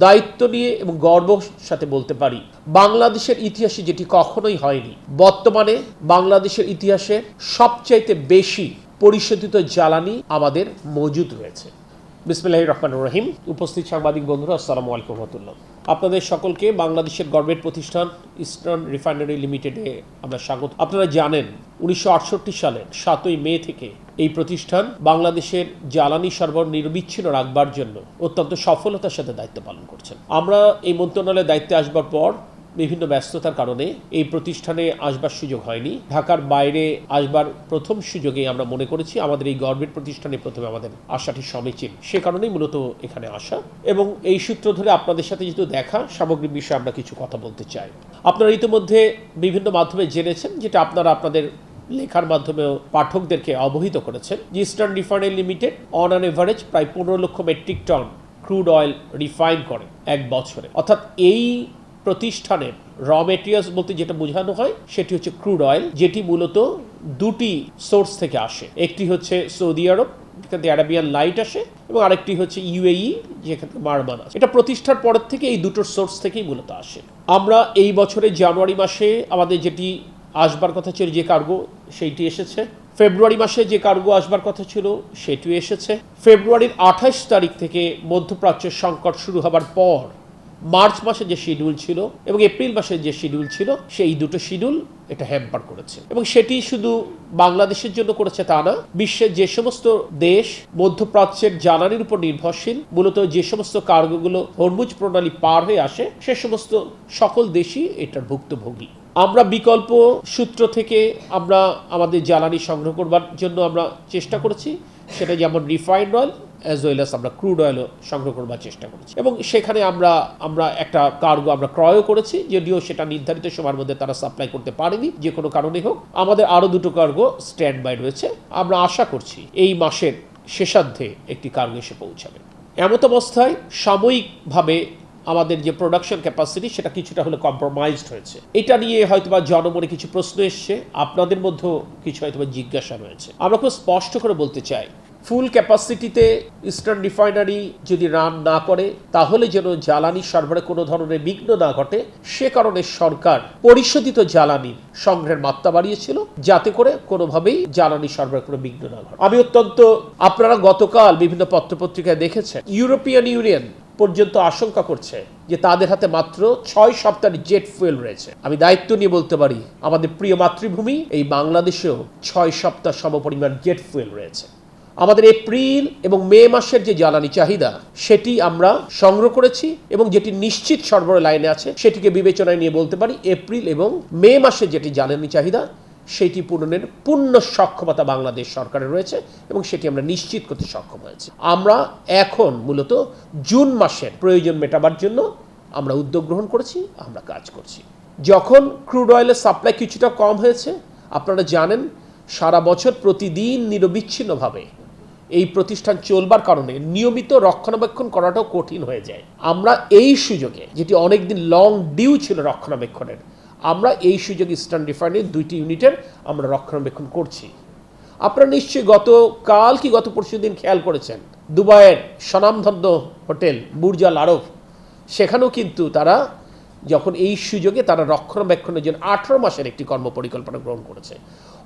দায়িত্ব নিয়ে এবং গর্বের সাথে বলতে পারি, বাংলাদেশের ইতিহাসে যেটি কখনোই হয়নি, বর্তমানে বাংলাদেশের ইতিহাসে সবচাইতে বেশি পরিশোধিত জ্বালানি আমাদের মজুদ রয়েছে। বিসমিল্লাহির রহমানির রহিম। উপস্থিত সাংবাদিক বন্ধুরা, আসসালামু আলাইকুম ওয়া রাহমাতুল্লাহ। আপনাদের সকলকে বাংলাদেশের গর্বের প্রতিষ্ঠান ইস্টার্ন রিফাইনারি লিমিটেডে আমরা স্বাগত। আপনারা জানেন 1968 সালের 7ই মে থেকে এই প্রতিষ্ঠান বাংলাদেশের জ্বালানি সরবরাহ নিরবিচ্ছিন্ন রাখবার জন্য অত্যন্ত সফলতার সাথে দায়িত্ব পালন করছেন। আমরা এই মন্ত্রণালয়ে দায়িত্বে আসবার পর বিভিন্ন ব্যস্ততার কারণে এই প্রতিষ্ঠানে আসবার সুযোগ হয়নি। ঢাকার বাইরে আসবার প্রথম সুযোগে আমরা মনে করেছি আমাদের এই গর্বের প্রতিষ্ঠানে প্রথমে আমাদের আসাটি সমীচীন, সে কারণেই মূলত এখানে আসা এবং এই সূত্র ধরে আপনাদের সাথে যেহেতু দেখা, সামগ্রিক বিষয়ে আমরা কিছু কথা বলতে চাই। আপনারা ইতিমধ্যে বিভিন্ন মাধ্যমে জেনেছেন, যেটা আপনারা আপনাদের লেখার মাধ্যমেও পাঠকদেরকে অবহিত করেছেন, যে Eastern Refinery Limited on an average প্রায় 15 lakh metric ton crude oil refine করে এক বছরে। অর্থাৎ এই প্রতিষ্ঠানের র মেটেরিয়ালস বলতে যেটা বোঝানো হয় সেটি হচ্ছে ক্রুড অয়েল, যেটি মূলত দুটি সোর্স থেকে আসে। একটি হচ্ছে সৌদি আরব, যেখান থেকে আরাবিয়ান লাইট আসে, এবং আরেকটি হচ্ছে ইউএই, যেখান থেকে মারমান আসে। এটা প্রতিষ্ঠার পরের থেকে এই দুটোর সোর্স থেকেই মূলত আসে। আমরা এই বছরের জানুয়ারি মাসে আমাদের যেটি আসবার কথা ছিল যে কার্গো, সেইটি এসেছে। ফেব্রুয়ারি মাসে যে কার্গো আসবার কথা ছিল সেটিও এসেছে। ফেব্রুয়ারির 28 তারিখ থেকে মধ্যপ্রাচ্যের সংকট শুরু হবার পর মার্চ মাসে যে শিডিউল ছিল এবং এপ্রিল মাসে যে শিডিউল ছিল, সেই দুটো শিডিউল এটা হ্যাম্পার করেছে। এবং সেটি শুধু বাংলাদেশের জন্য করেছে তা না, বিশ্বের যে সমস্ত দেশ মধ্যপ্রাচ্যের জ্বালানির উপর নির্ভরশীল, মূলত যে সমস্ত কার্গোগুলো হরমুজ প্রণালী পার হয়ে আসে, সে সমস্ত সকল দেশই এটার ভুক্তভোগী। আমরা বিকল্প সূত্র থেকে আমরা আমাদের জ্বালানি সংগ্রহ করবার জন্য আমরা চেষ্টা করেছি, সেটা যেমন refined oil as well as আমরা ক্রুড অয়েলও সংগ্রহ করবার চেষ্টা করেছি। এবং সেখানে আমরা একটা কার্গো আমরা ক্রয়ও করেছি, যদিও সেটা নির্ধারিত সময়ের মধ্যে তারা সাপ্লাই করতে পারেনি, যে কোনো কারণে হোক। আমাদের আরও দুটো কার্গো স্ট্যান্ড বাই রয়েছে। আমরা আশা করছি এই মাসের শেষার্ধে একটি কার্গো এসে পৌঁছাবে। এমত অবস্থায় সাময়িকভাবে আমাদের যে প্রোডাকশন ক্যাপাসিটি সেটা কিছুটা হলে কম্প্রোমাইজড হয়েছে। এটা নিয়ে হয়তোবা জনমনে কিছু প্রশ্ন এসছে, আপনাদের মধ্যেও কিছু হয়তোবা জিজ্ঞাসা রয়েছে। আমরা খুব স্পষ্ট করে বলতে চাই, ফুল ক্যাপাসিটিতে ইস্টার্ন রিফাইনারি যদি রান না করে, তাহলে যেন জ্বালানি সরবরাহে কোনো ধরনের বিঘ্ন না ঘটে, সে কারণে সরকার পরিশোধিত জ্বালানির সংগ্রহের মাত্রা বাড়িয়েছিল, যাতে করে কোনোভাবেই জ্বালানি সরবরাহে কোনো বিঘ্ন না ঘটে। আমি আপনারা গতকাল বিভিন্ন পত্রপত্রিকায় দেখেছেন, ইউরোপিয়ান ইউনিয়ন পর্যন্ত আশঙ্কা করছে যে তাদের হাতে মাত্র 6 সপ্তাহের জেট ফুয়েল রয়েছে। আমি দায়িত্ব নিয়ে বলতে পারি, আমাদের প্রিয় মাতৃভূমি এই বাংলাদেশেও 6 সপ্তাহ সমপরিমাণ জেট ফুয়েল রয়েছে। আমাদের এপ্রিল এবং মে মাসের যে জ্বালানি চাহিদা সেটি আমরা সংগ্রহ করেছি, এবং যেটি নিশ্চিত সরবরাহ লাইনে আছে সেটিকে বিবেচনায় নিয়ে বলতে পারি, এপ্রিল এবং মে মাসের যেটি জ্বালানি চাহিদা সেটি পূরণের পূর্ণ সক্ষমতা বাংলাদেশ সরকারের রয়েছে, এবং সেটি আমরা নিশ্চিত করতে সক্ষম হয়েছি। আমরা এখন মূলত জুন মাসের প্রয়োজন মেটাবার জন্য আমরা উদ্যোগ গ্রহণ করেছি, আমরা কাজ করছি। যখন ক্রুড অয়েলের সাপ্লাই কিছুটা কম হয়েছে, আপনারা জানেন সারা বছর প্রতিদিন নিরবিচ্ছিন্নভাবে এই প্রতিষ্ঠান চলবার কারণে নিয়মিত রক্ষণাবেক্ষণ করাটাও কঠিন হয়ে যায়। আমরা এই সুযোগে, যেটি অনেকদিন লং ডিউ ছিল রক্ষণাবেক্ষণের, আমরা এই সুযোগে ইস্টার্ন রিফাইনারির 2টি ইউনিটের আমরা রক্ষণাবেক্ষণ করছি। আপনারা নিশ্চয়ই গতকাল কি গত পরশু দিন খেয়াল করেছেন, দুবাইয়ের স্বনামধন্য হোটেল বুর্জ আল আরব, সেখানেও কিন্তু তারা যখন এই সুযোগে তারা রক্ষণাবেক্ষণের জন্য 18 মাসের একটি কর্মপরিকল্পনা গ্রহণ করেছে।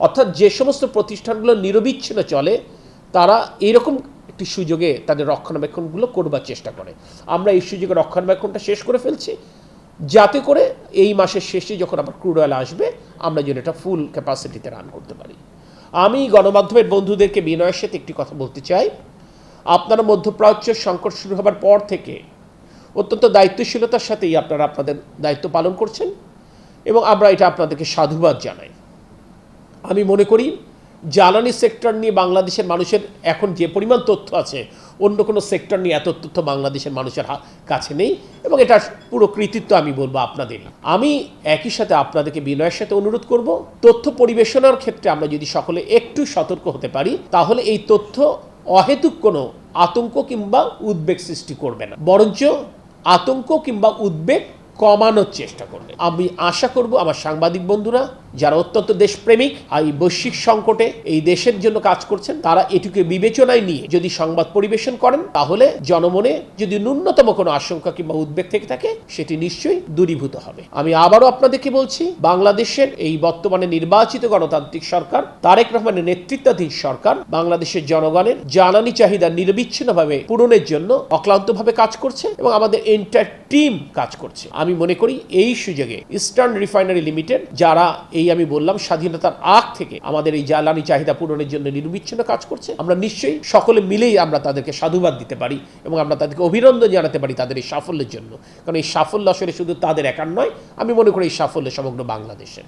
অর্থাৎ যে সমস্ত প্রতিষ্ঠানগুলো নিরবিচ্ছিন্ন চলে, তারা এইরকম একটি সুযোগে তাদের রক্ষণাবেক্ষণগুলো করবার চেষ্টা করে। আমরা এই সুযোগে রক্ষণাবেক্ষণটা শেষ করে ফেলছি, যাতে করে এই মাসের শেষে যখন আবার ক্রুড অয়েল আসবে, আমরা যেন এটা ফুল ক্যাপাসিটিতে রান করতে পারি। আমি গণমাধ্যমের বন্ধুদেরকে বিনয়ের সাথে একটি কথা বলতে চাই, আপনারা মধ্যপ্রাচ্যের সংকট শুরু হবার পর থেকে অত্যন্ত দায়িত্বশীলতার সাথেই আপনারা আপনাদের দায়িত্ব পালন করছেন, এবং আমরা এটা আপনাদেরকে সাধুবাদ জানাই। আমি মনে করি জ্বালানি সেক্টর নিয়ে বাংলাদেশের মানুষের এখন যে পরিমাণ তথ্য আছে, অন্য কোনো সেক্টর নিয়ে এত তথ্য বাংলাদেশের মানুষের কাছে নেই, এবং এটা পুরো কৃতিত্ব আমি বলবো আপনাদেরই। আমি একই সাথে আপনাদেরকে বিনয়ের সাথে অনুরোধ করব, তথ্য পরিবেশনার ক্ষেত্রে আমরা যদি সকলে একটু সতর্ক হতে পারি, তাহলে এই তথ্য অহেতুক কোনো আতঙ্ক কিংবা উদ্বেগ সৃষ্টি করবে না, বরঞ্চ আতঙ্ক কিংবা উদ্বেগ কমানোর চেষ্টা করবে। আমি আশা করব আমার সাংবাদিক বন্ধুরা যারা অত্যন্ত দেশপ্রেমিক আর এই বৈশ্বিক সংকটে এই দেশের জন্য কাজ করছেন, তারা এটুকে বিবেচনায় নিয়ে যদি সংবাদ পরিবেশন করেন, তাহলে জনমনে যদি ন্যূনতম কোনো আশঙ্কা কিংবা উদ্বেগ থেকে থাকে, সেটি নিশ্চয়ই দূরীভূত হবে। আমি আবারও আপনাদেরকে বলছি, বাংলাদেশের এই বর্তমানে নির্বাচিত গণতান্ত্রিক সরকার, তারেক রহমানের নেতৃত্বাধীন সরকার বাংলাদেশের জনগণের জ্বালানি চাহিদা নিরবিচ্ছিন্নভাবে পূরণের জন্য অক্লান্তভাবে কাজ করছে এবং আমাদের এন্টায়ার টিম কাজ করছে। আমি মনে করি এই সুযোগে ইস্টার্ন রিফাইনারি লিমিটেড, যারা আমি বললাম স্বাধীনতার আগ থেকে আমাদের এই জ্বালানি চাহিদা পূরণের জন্য নিরবিচ্ছিন্ন কাজ করছে, আমরা নিশ্চয়ই সকলে মিলেই আমরা তাদেরকে সাধুবাদ দিতে পারি এবং আমরা তাদেরকে অভিনন্দন জানাতে পারি তাদের এই সাফল্যের জন্য। কারণ এই সাফল্য আসলে শুধু তাদের একার নয়, আমি মনে করি এই সাফল্য সমগ্র বাংলাদেশের।